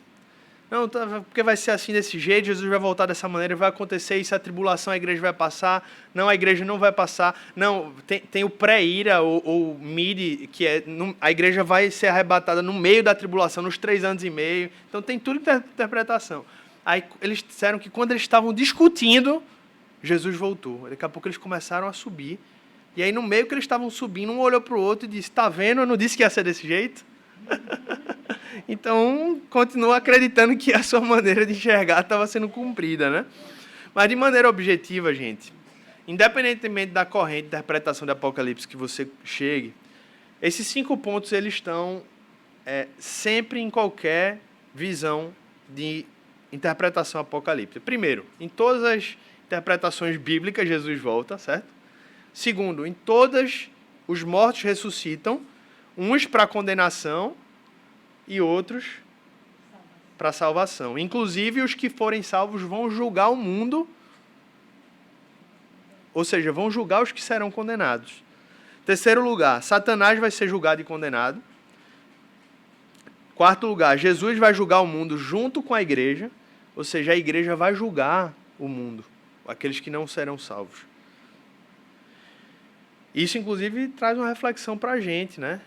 Não, porque vai ser assim desse jeito, Jesus vai voltar dessa maneira, vai acontecer isso, a tribulação, a igreja vai passar. Não, a igreja não vai passar. Não, tem o pré-ira, ou mid, que a igreja vai ser arrebatada no meio da tribulação, nos 3 anos e meio. Então tem tudo interpretação. Aí eles disseram que quando eles estavam discutindo, Jesus voltou. Daqui a pouco eles começaram a subir. E aí, no meio que eles estavam subindo, um olhou para o outro e disse, tá vendo? Eu não disse que ia ser desse jeito? Então, continua acreditando que a sua maneira de enxergar estava sendo cumprida, né? Mas, de maneira objetiva, gente, independentemente da corrente de interpretação de Apocalipse que você chegue, esses 5 pontos, eles estão sempre em qualquer visão de interpretação apocalíptica. Primeiro, em todas as interpretações bíblicas, Jesus volta, certo? Segundo, em todas os mortos ressuscitam, uns para condenação e outros para salvação. Inclusive, os que forem salvos vão julgar o mundo, ou seja, vão julgar os que serão condenados. Terceiro lugar, Satanás vai ser julgado e condenado. Quarto lugar, Jesus vai julgar o mundo junto com a igreja, ou seja, a igreja vai julgar o mundo, aqueles que não serão salvos. Isso, inclusive, traz uma reflexão para a gente, né?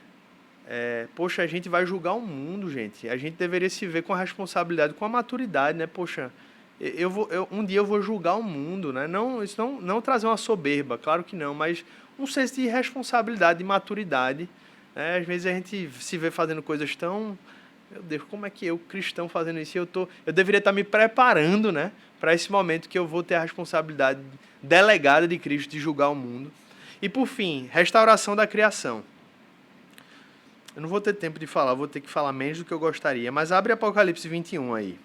Poxa, a gente vai julgar o mundo, gente. A gente deveria se ver com a responsabilidade, com a maturidade, né? Poxa, um dia eu vou julgar o mundo, né? Isso não trazer uma soberba, claro que não, mas um senso de responsabilidade, de maturidade. Né? Às vezes a gente se vê fazendo coisas tão... Meu Deus, como é que eu, cristão, fazendo isso? Eu deveria estar me preparando, né? Para esse momento que eu vou ter a responsabilidade delegada de Cristo de julgar o mundo. E, por fim, restauração da criação. Eu não vou ter tempo de falar, vou ter que falar menos do que eu gostaria, mas abre Apocalipse 21 aí.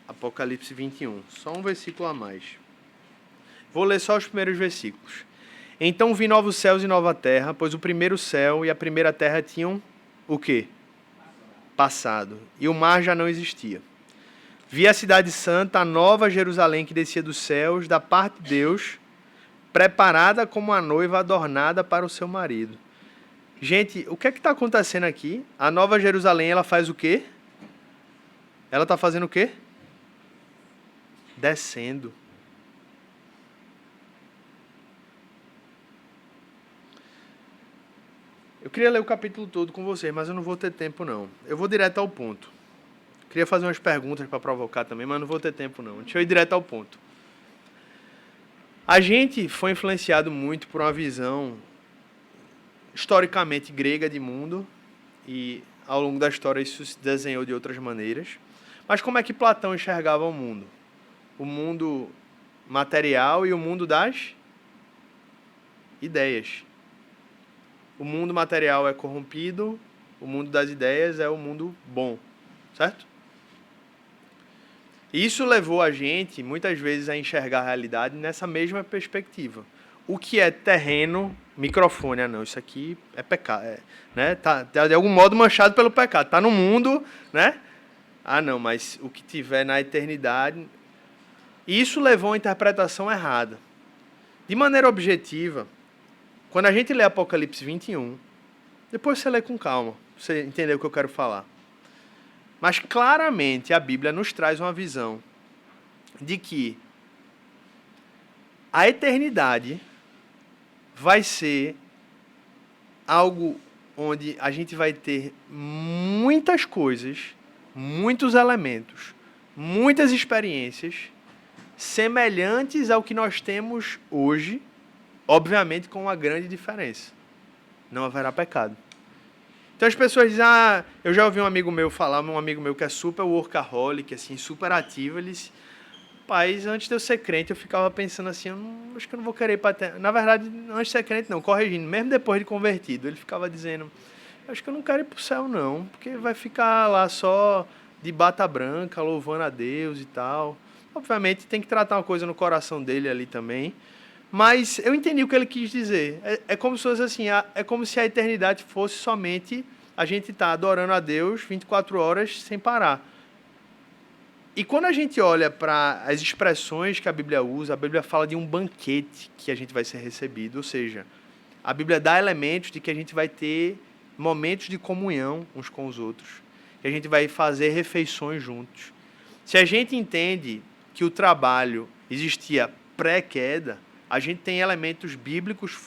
Apocalipse 21, só um versículo a mais. Vou ler só os primeiros versículos. Então vi novos céus e nova terra, pois o primeiro céu e a primeira terra tinham o quê? Passado. E o mar já não existia. Vi a cidade santa, a nova Jerusalém que descia dos céus, da parte de Deus, preparada como a noiva adornada para o seu marido. Gente, o que é que está acontecendo aqui? A nova Jerusalém, ela faz o quê? Ela está fazendo o quê? Descendo. Eu queria ler o capítulo todo com vocês, mas eu não vou ter tempo, não. Eu vou direto ao ponto. Queria fazer umas perguntas para provocar também, mas não vou ter tempo, não. Deixa eu ir direto ao ponto. A gente foi influenciado muito por uma visão historicamente grega de mundo, e ao longo da história isso se desenhou de outras maneiras. Mas como é que Platão enxergava o mundo? O mundo material e o mundo das ideias. O mundo material é corrompido, o mundo das ideias é o mundo bom, certo? Isso levou a gente, muitas vezes, a enxergar a realidade nessa mesma perspectiva. O que é terreno, microfone, não, isso aqui é pecado, né? Tá de algum modo manchado pelo pecado, tá no mundo, né? Não, mas o que tiver na eternidade... Isso levou a uma interpretação errada. De maneira objetiva, quando a gente lê Apocalipse 21, depois você lê com calma, pra você entender o que eu quero falar. Mas claramente a Bíblia nos traz uma visão de que a eternidade vai ser algo onde a gente vai ter muitas coisas, muitos elementos, muitas experiências semelhantes ao que nós temos hoje, obviamente com uma grande diferença. Não haverá pecado. Então as pessoas dizem, eu já ouvi um amigo meu falar, um amigo meu que é super workaholic, assim, super ativo, ele disse, rapaz, antes de eu ser crente, eu ficava pensando assim, acho que eu não vou querer ir para ter... Na verdade, antes de ser crente não, corrigindo, mesmo depois de convertido, ele ficava dizendo, acho que eu não quero ir para o céu não, porque vai ficar lá só de bata branca, louvando a Deus e tal. Obviamente tem que tratar uma coisa no coração dele ali também. Mas eu entendi o que ele quis dizer. É como se fosse assim, é como se a eternidade fosse somente a gente estar adorando a Deus 24 horas sem parar. E quando a gente olha para as expressões que a Bíblia usa, a Bíblia fala de um banquete que a gente vai ser recebido. Ou seja, a Bíblia dá elementos de que a gente vai ter momentos de comunhão uns com os outros. Que a gente vai fazer refeições juntos. Se a gente entende que o trabalho existia pré-queda, a gente tem elementos bíblicos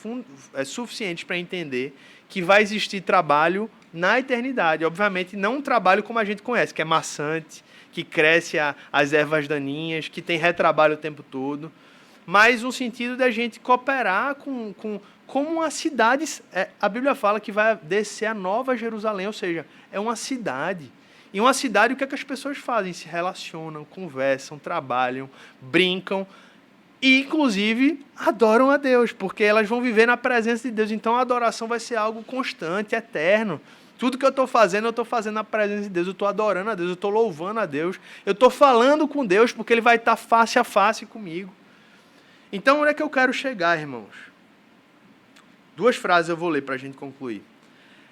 suficientes para entender que vai existir trabalho na eternidade. Obviamente, não um trabalho como a gente conhece, que é maçante, que cresce as ervas daninhas, que tem retrabalho o tempo todo, mas no sentido da gente cooperar como uma cidade. A Bíblia fala que vai descer a Nova Jerusalém, ou seja, é uma cidade. E uma cidade, o que é que as pessoas fazem? Se relacionam, conversam, trabalham, brincam e, inclusive, adoram a Deus, porque elas vão viver na presença de Deus. Então, a adoração vai ser algo constante, eterno. Tudo que eu estou fazendo, eu estou fazendo na presença de Deus. Eu estou adorando a Deus, eu estou louvando a Deus. Eu estou falando com Deus, porque Ele vai estar face a face comigo. Então, onde é que eu quero chegar, irmãos? 2 frases eu vou ler para a gente concluir.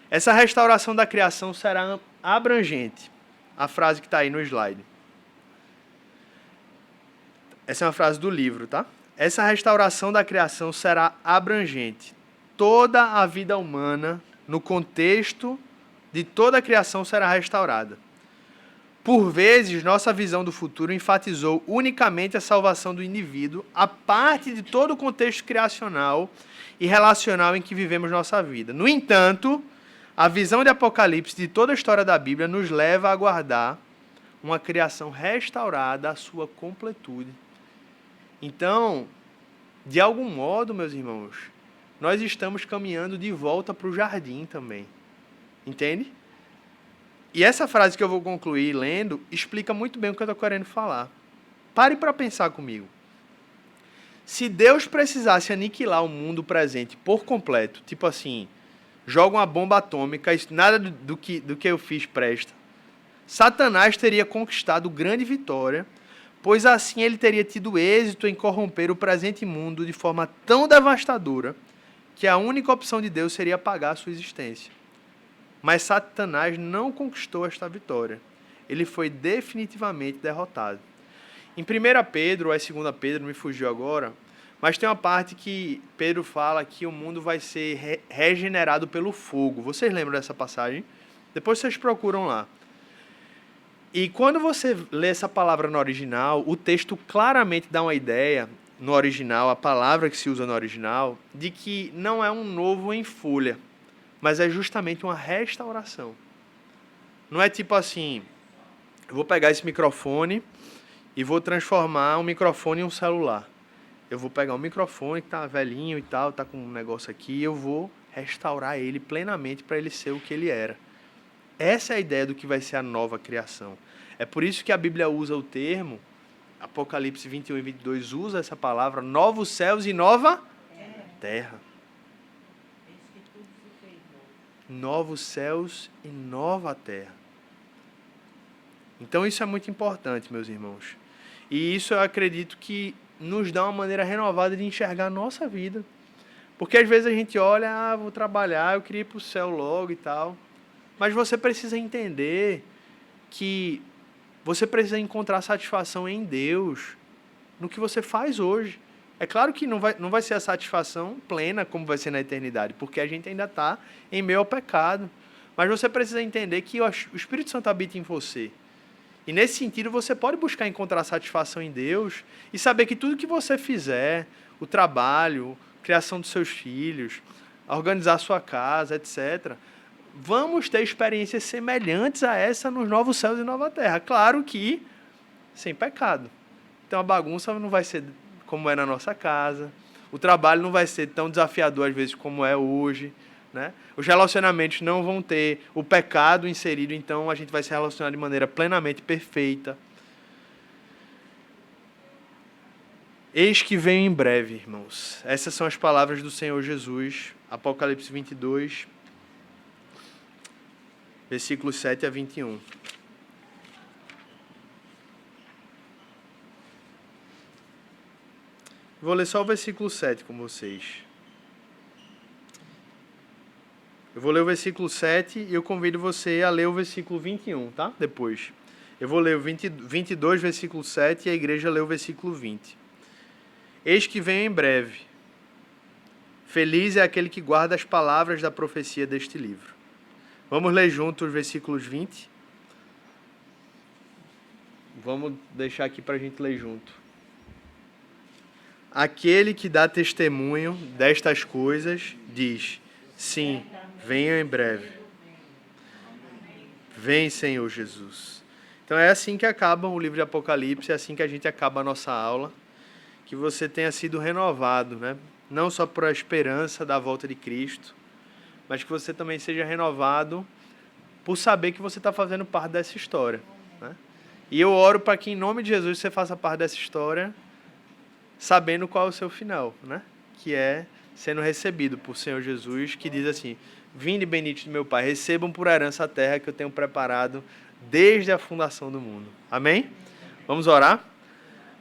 Essa restauração da criação será abrangente. A frase que está aí no slide. Essa é uma frase do livro, tá? Essa restauração da criação será abrangente. Toda a vida humana, no contexto de toda a criação, será restaurada. Por vezes, nossa visão do futuro enfatizou unicamente a salvação do indivíduo, a parte de todo o contexto criacional e relacional em que vivemos nossa vida. No entanto, a visão de Apocalipse de toda a história da Bíblia nos leva a aguardar uma criação restaurada à sua completude. Então, de algum modo, meus irmãos, nós estamos caminhando de volta para o jardim também. Entende? E essa frase que eu vou concluir lendo explica muito bem o que eu estou querendo falar. Pare para pensar comigo. Se Deus precisasse aniquilar o mundo presente por completo, tipo assim, joga uma bomba atômica, nada do que eu fiz presta, Satanás teria conquistado grande vitória, pois assim ele teria tido êxito em corromper o presente mundo de forma tão devastadora que a única opção de Deus seria apagar a sua existência. Mas Satanás não conquistou esta vitória. Ele foi definitivamente derrotado. Em 1 Pedro, ou é 2 Pedro, me fugiu agora, mas tem uma parte que Pedro fala que o mundo vai ser regenerado pelo fogo. Vocês lembram dessa passagem? Depois vocês procuram lá. E quando você lê essa palavra no original, o texto claramente dá uma ideia, no original, a palavra que se usa no original, de que não é um novo em folha, mas é justamente uma restauração. Não é tipo assim, eu vou pegar esse microfone e vou transformar um microfone em um celular. Eu vou pegar um microfone que tá velhinho e tal, tá com um negócio aqui, e eu vou restaurar ele plenamente para ele ser o que ele era. Essa é a ideia do que vai ser a nova criação. É por isso que a Bíblia usa o termo, Apocalipse 21 e 22 usa essa palavra, novos céus e nova terra. Novos céus e nova terra. Então isso é muito importante, meus irmãos. E isso eu acredito que nos dá uma maneira renovada de enxergar a nossa vida. Porque às vezes a gente olha, vou trabalhar, eu queria ir para o céu logo e tal. Mas você precisa entender que você precisa encontrar satisfação em Deus, no que você faz hoje. É claro que não vai ser a satisfação plena como vai ser na eternidade, porque a gente ainda está em meio ao pecado. Mas você precisa entender que o Espírito Santo habita em você. E nesse sentido você pode buscar encontrar satisfação em Deus e saber que tudo que você fizer, o trabalho, a criação dos seus filhos, organizar a sua casa, etc., vamos ter experiências semelhantes a essa nos novos céus e nova terra. Claro que sem pecado. Então a bagunça não vai ser como é na nossa casa. O trabalho não vai ser tão desafiador às vezes como é hoje, né? Os relacionamentos não vão ter o pecado inserido, então a gente vai se relacionar de maneira plenamente perfeita. Eis que venho em breve, irmãos. Essas são as palavras do Senhor Jesus, Apocalipse 22, versículos 7 a 21. Vou ler só o versículo 7 com vocês. Eu vou ler o versículo 7 e eu convido você a ler o versículo 21, tá? Depois. Eu vou ler o 22, versículo 7 e a igreja lê o versículo 20. Eis que venho em breve. Feliz é aquele que guarda as palavras da profecia deste livro. Vamos ler juntos os versículos 20. Vamos deixar aqui para a gente ler junto. Aquele que dá testemunho destas coisas diz: sim, venho em breve. Vem, Senhor Jesus. Então é assim que acaba o livro de Apocalipse, é assim que a gente acaba a nossa aula. Que você tenha sido renovado, né? Não só por a esperança da volta de Cristo, mas que você também seja renovado por saber que você está fazendo parte dessa história, né? E eu oro para que, em nome de Jesus, você faça parte dessa história, sabendo qual é o seu final, né? Que é sendo recebido por Senhor Jesus, que diz assim: vinde bendito do meu Pai, recebam por herança a terra que eu tenho preparado desde a fundação do mundo. Amém? Vamos orar?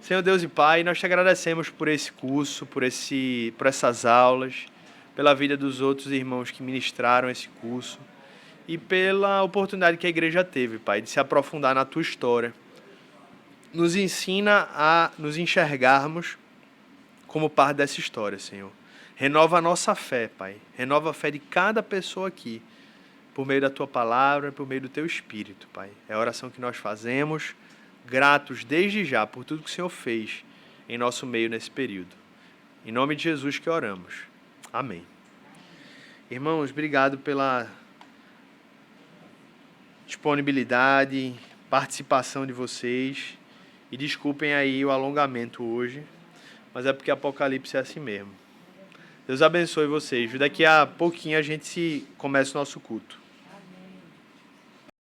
Senhor Deus e Pai, nós te agradecemos por esse curso, por essas aulas, pela vida dos outros irmãos que ministraram esse curso e pela oportunidade que a igreja teve, Pai, de se aprofundar na tua história. Nos ensina a nos enxergarmos como parte dessa história, Senhor. Renova a nossa fé, Pai. Renova a fé de cada pessoa aqui, por meio da tua palavra, por meio do teu Espírito, Pai. É a oração que nós fazemos, gratos desde já por tudo que o Senhor fez em nosso meio nesse período. Em nome de Jesus que oramos. Amém. Irmãos, obrigado pela disponibilidade, participação de vocês. E desculpem aí o alongamento hoje, mas é porque Apocalipse é assim mesmo. Deus abençoe vocês. Daqui a pouquinho a gente começa o nosso culto.